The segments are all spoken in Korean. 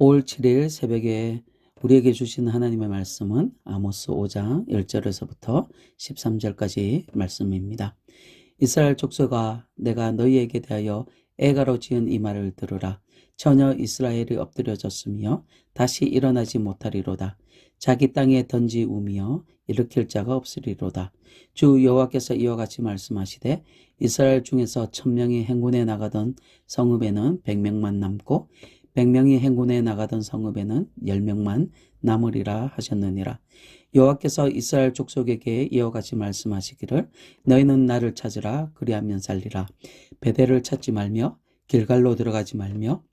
5월 7일 새벽에 우리에게 주신 하나님의 말씀은 아모스 5장 1절에서부터 13절까지 말씀입니다. 이스라엘 족속아, 내가 너희에게 대하여 애가로 지은 이 말을 들으라. 전혀 이스라엘이 엎드려졌으며 다시 일어나지 못하리로다. 자기 땅에 던지우며 일으킬 자가 없으리로다. 주 여호와께서 이와 같이 말씀하시되 이스라엘 중에서 1000명이 행군에 나가던 성읍에는 100명만 남고 100명이 행군에 나가던 성읍에는 10명만 남으리라 하셨느니라. 여호와께서 이스라엘 족속에게 이와 같이 말씀하시기를 너희는 나를 찾으라. 그리하면 살리라. 베델을 찾지 말며 길갈로 들어가지 말며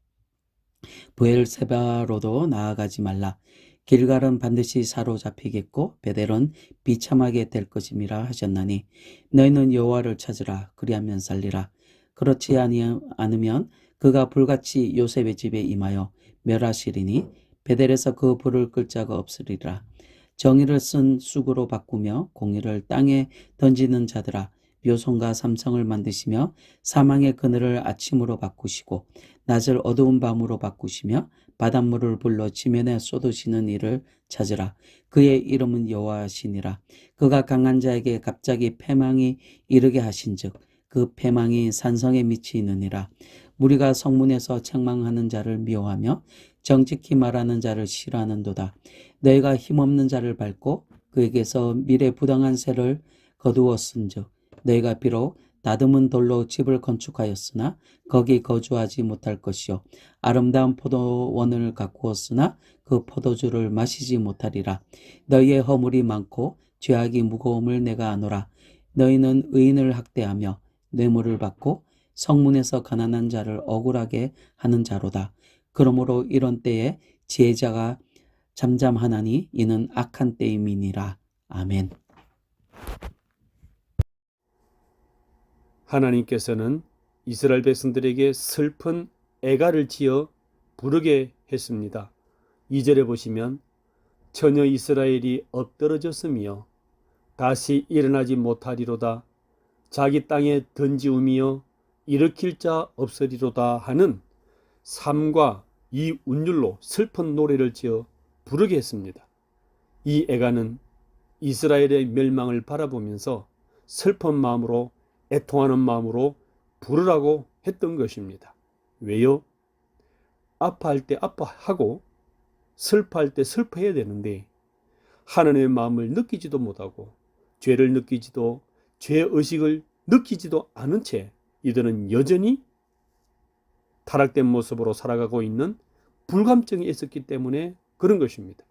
브엘세바로도 나아가지 말라. 길갈은 반드시 사로잡히겠고 베델은 비참하게 될 것임이라 하셨나니 너희는 여호와를 찾으라. 그리하면 살리라. 그렇지 않으면 그가 불같이 요셉의 집에 임하여 멸하시리니 베델에서 그 불을 끌 자가 없으리라. 정의를 쓴 쑥으로 바꾸며 공의를 땅에 던지는 자들아, 묘성과 삼성을 만드시며 사망의 그늘을 아침으로 바꾸시고 낮을 어두운 밤으로 바꾸시며 바닷물을 불러 지면에 쏟으시는 이를 찾으라. 그의 이름은 여호와시니라. 그가 강한 자에게 갑자기 패망이 이르게 하신즉 그 패망이 산성에 미치느니라. 무리가 성문에서 책망하는 자를 미워하며 정직히 말하는 자를 싫어하는도다. 너희가 힘없는 자를 밟고 그에게서 미래 부당한 새를 거두었은즉 너희가 비록 다듬은 돌로 집을 건축하였으나 거기 거주하지 못할 것이요 아름다운 포도원을 가꾸었으나 그 포도주를 마시지 못하리라. 너희의 허물이 많고 죄악이 무거움을 내가 아노라. 너희는 의인을 학대하며 뇌물을 받고 성문에서 가난한 자를 억울하게 하는 자로다. 그러므로 이런 때에 지혜자가 잠잠하나니 이는 악한 때임이니라. 아멘. 하나님께서는 이스라엘 백성들에게 슬픈 애가를 지어 부르게 했습니다. 2절에 보시면 전혀 이스라엘이 엎드러졌으며 다시 일어나지 못하리로다. 자기 땅에 던지우며 일으킬 자 없으리로다 하는 삶과 이 운율로 슬픈 노래를 지어 부르게 했습니다. 이 애가는 이스라엘의 멸망을 바라보면서 슬픈 마음으로 애통하는 마음으로 부르라고 했던 것입니다. 왜요? 아파할 때 아파하고 슬퍼할 때 슬퍼해야 되는데 하나님의 마음을 느끼지도 못하고 죄를 느끼지도 죄의식을 느끼지도 않은 채 이들은 여전히 타락된 모습으로 살아가고 있는 불감증이 있었기 때문에 그런 것입니다.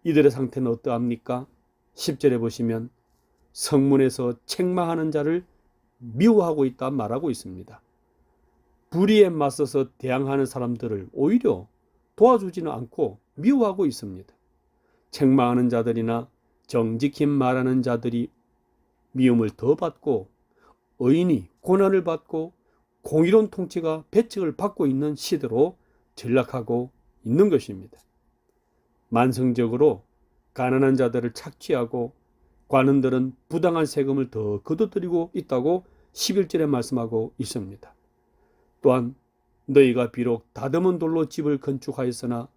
이들의 상태는 어떠합니까? 10절에 보시면 성문에서 책망하는 자를 미워하고 있다 말하고 있습니다. 불의에 맞서서 대항하는 사람들을 오히려 도와주지는 않고 미워하고 있습니다. 책망하는 자들이나 정직히 말하는 자들이 미움을 더 받고 의인이 고난을 받고 공의로운 통치가 배척을 받고 있는 시대로 전락하고 있는 것입니다. 만성적으로 가난한 자들을 착취하고 관원들은 부당한 세금을 더 거둬들이고 있다고 11절에 말씀하고 있습니다. 또한 너희가 비록 다듬은 돌로 집을 건축하였으나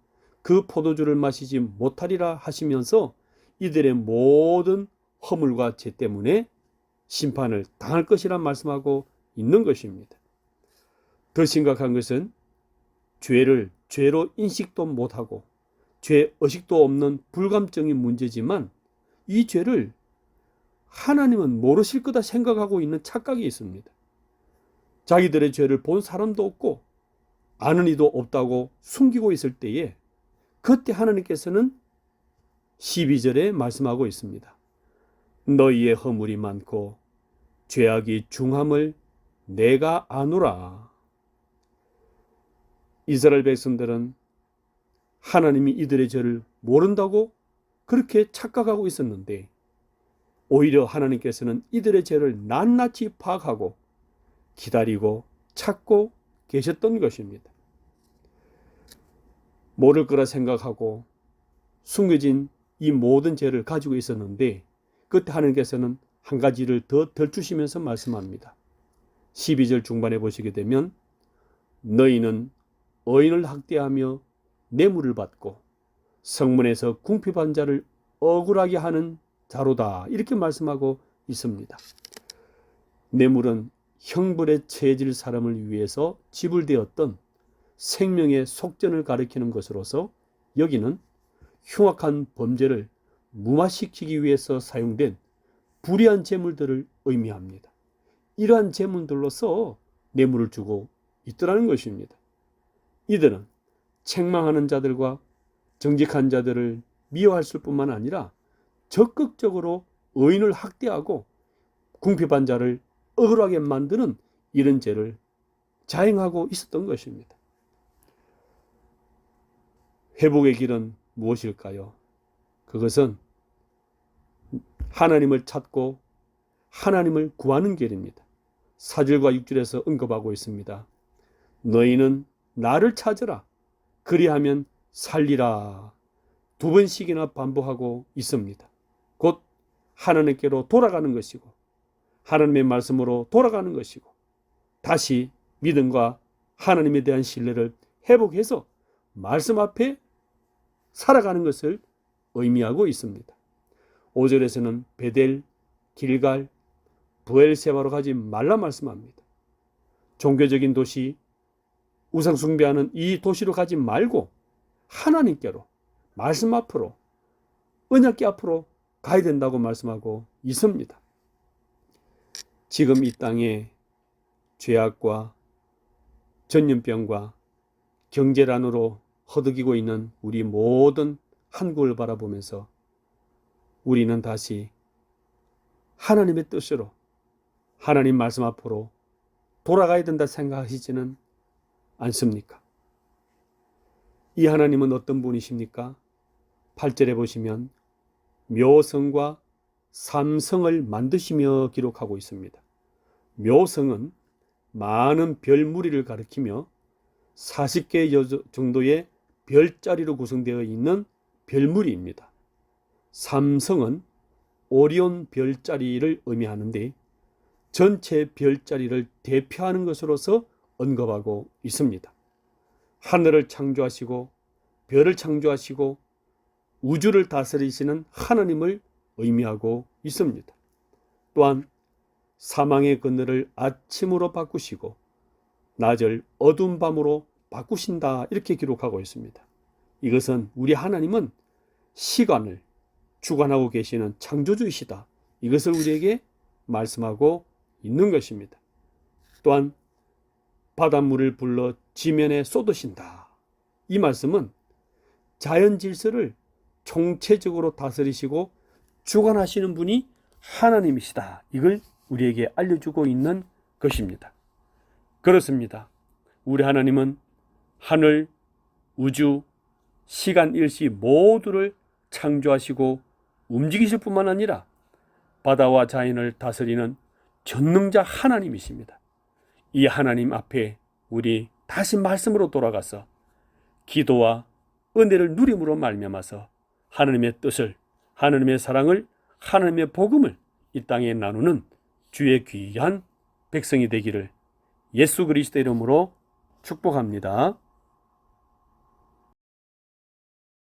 그 포도주를 마시지 못하리라 하시면서 이들의 모든 허물과 죄 때문에 심판을 당할 것이라 말씀하고 있는 것입니다. 더 심각한 것은 죄를 죄로 인식도 못하고 죄 의식도 없는 불감증인 문제지만 이 죄를 하나님은 모르실 거다 생각하고 있는 착각이 있습니다. 자기들의 죄를 본 사람도 없고 아는 이도 없다고 숨기고 있을 때에 그때 하나님께서는 12절에 말씀하고 있습니다. 너희의 허물이 많고 죄악이 중함을 내가 아노라. 이스라엘 백성들은 하나님이 이들의 죄를 모른다고 그렇게 착각하고 있었는데 오히려 하나님께서는 이들의 죄를 낱낱이 파악하고 기다리고 찾고 계셨던 것입니다. 모를 거라 생각하고 숨겨진 이 모든 죄를 가지고 있었는데 그때 하나님께서는 한 가지를 더 덧주시면서 말씀합니다. 12절 중반에 보시게 되면 너희는 의인을 학대하며 뇌물을 받고 성문에서 궁핍한 자를 억울하게 하는 자로다 이렇게 말씀하고 있습니다. 뇌물은 형벌에 처해질 사람을 위해서 지불되었던 생명의 속전을 가리키는 것으로서 여기는 흉악한 범죄를 무마시키기 위해서 사용된 불의한 재물들을 의미합니다. 이러한 재물들로서 뇌물을 주고 있더라는 것입니다. 이들은 책망하는 자들과 정직한 자들을 미워할 뿐만 아니라 적극적으로 의인을 학대하고 궁핍한 자를 억울하게 만드는 이런 죄를 자행하고 있었던 것입니다. 회복의 길은 무엇일까요? 그것은 하나님을 찾고 하나님을 구하는 길입니다. 4절과 6절에서 언급하고 있습니다. 너희는 나를 찾으라. 그리하면 살리라. 2번씩이나 반복하고 있습니다. 곧 하나님께로 돌아가는 것이고 하나님의 말씀으로 돌아가는 것이고 다시 믿음과 하나님에 대한 신뢰를 회복해서 말씀 앞에 살아가는 것을 의미하고 있습니다. 5절에서는 베델, 길갈, 브엘세바로 가지 말라 말씀합니다. 종교적인 도시, 우상 숭배하는 이 도시로 가지 말고 하나님께로, 말씀 앞으로, 언약궤 앞으로 가야 된다고 말씀하고 있습니다. 지금 이 땅에 죄악과 전염병과 경제난으로 허덕이고 있는 우리 모든 한국을 바라보면서 우리는 다시 하나님의 뜻으로 하나님 말씀 앞으로 돌아가야 된다 생각하시지는 않습니까? 이 하나님은 어떤 분이십니까? 8절에 보시면 묘성과 삼성을 만드시며 기록하고 있습니다. 묘성은 많은 별무리를 가리키며 40개 정도의 별자리로 구성되어 있는 별무리입니다. 삼성은 오리온 별자리를 의미하는데 전체 별자리를 대표하는 것으로서 언급하고 있습니다. 하늘을 창조하시고 별을 창조하시고 우주를 다스리시는 하나님을 의미하고 있습니다. 또한 사망의 그늘을 아침으로 바꾸시고 낮을 어두운 밤으로 바꾸신다 이렇게 기록하고 있습니다. 이것은 우리 하나님은 시간을 주관하고 계시는 창조주이시다. 이것을 우리에게 말씀하고 있는 것입니다. 또한 바닷물을 불러 지면에 쏟으신다. 이 말씀은 자연 질서를 총체적으로 다스리시고 주관하시는 분이 하나님이시다. 이걸 우리에게 알려주고 있는 것입니다. 그렇습니다. 우리 하나님은 하늘, 우주, 시간, 일시 모두를 창조하시고 움직이실 뿐만 아니라 바다와 자연을 다스리는 전능자 하나님이십니다. 이 하나님 앞에 우리 다시 말씀으로 돌아가서 기도와 은혜를 누림으로 말미암아서 하나님의 뜻을, 하나님의 사랑을, 하나님의 복음을 이 땅에 나누는 주의 귀한 백성이 되기를 예수 그리스도 이름으로 축복합니다.